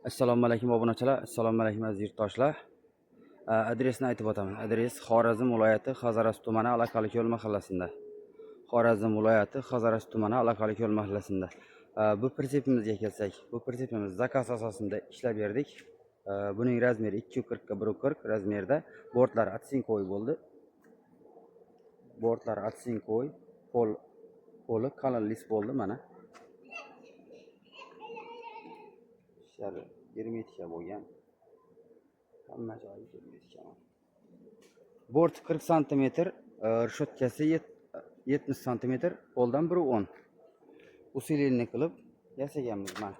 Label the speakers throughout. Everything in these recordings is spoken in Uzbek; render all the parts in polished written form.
Speaker 1: Assalomu alaykum obunachilar, assalomu alaykum aziz yurtdoshlar. Adresni aytib o'taman. Adres Xorazm viloyati Xazaras tumani Alaqalik yo'l mahallasida. Xorazm viloyati Xazaras tumani Alaqalik yo'l mahallasida. Bu pritsepimizga kelsak, bu pritsepimiz zakaz asosida ishlab berdik. Buning razmeri 240 ga 140 razmerda. Bortlar atsinkoy bo'ldi. Bortlar atsinkoy, poli qalin lis bo'ldi mana. 20 ga bo'lgan. Hamma joyi hermetika. Bort 40 cm, rishotkasi 70 cm, poldan 1.10. Usilenni qilib yasaganmiz mana.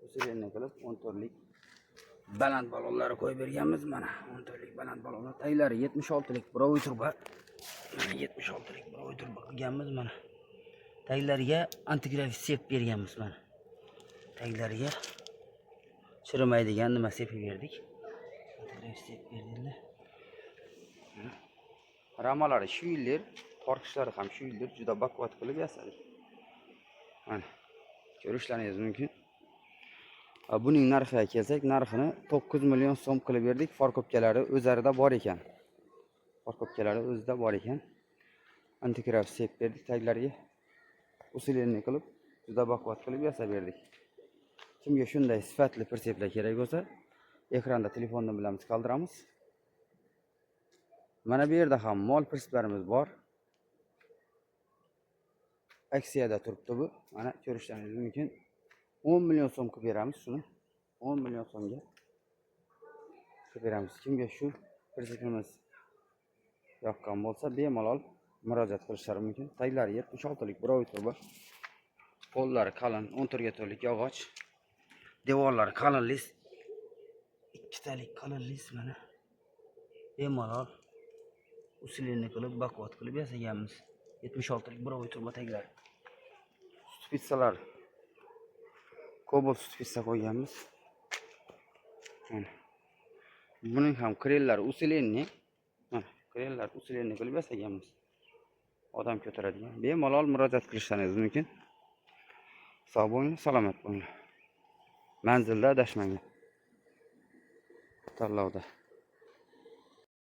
Speaker 1: Usilenni qilib 14 lik baland balonlar qo'yib berganmiz mana. 14 lik baland balonlar. Taylari 76 lik birovi turba. Mana 76 lik birovi turba qilganmiz mana. Taylariga antigraf sep berganmiz mana. Taglariga chirimaydigan nima sepib berdik. Antigraf sep berdilar. Ramalari shu yillar, torqishlari ham shu yillar juda baquvvat qilib yasadik. Mana ko'rishlaringiz mumkin. Buning narxiga kelsak, narxini 9 million so'm qilib berdik. Farkopkalari o'zarida bor ekan. Farkopkalari o'zida bor ekan. Antigraf sep berdik taglariga. Usilenni qilib juda baquvvat qilib yasab berdik. Kimga shunday sifatli pritseplar kerak bo'lsa, ekranda telefonni bilan qoldiramiz. Mana bu yerda ham mol pritseplarimiz bor. Aksiyada turibdi bu. Mana ko'rishlaringiz mumkin. 10 million so'm qilib beramiz shuni. 10 million so'mga qilib beramiz. Kimga shu pritsepimiz yoqqan bo'lsa, bemalol murojaat qilishlari mumkin. Taglari 76 lik birovi turba. Qo'llari qalin, 14 ga to'lik yog'och. Devorlari qalin lis. 2 talik qalin lis mana. Bemalol usilenni qilib baquvvat qilib yasaganmiz. 76 lik birovi turba taglar. Stupitsalar. Kobalt stupitsa qo'yganmiz. Buning ham krellari usilenni. Mana krellar usilenni qilib yasaganmiz. Odam ko'taradigan. Bemalol murojaat qilishlaringiz mumkin. Sog' bo'ling, salomat bo'ling. Manzilda adashmang. Tanlovda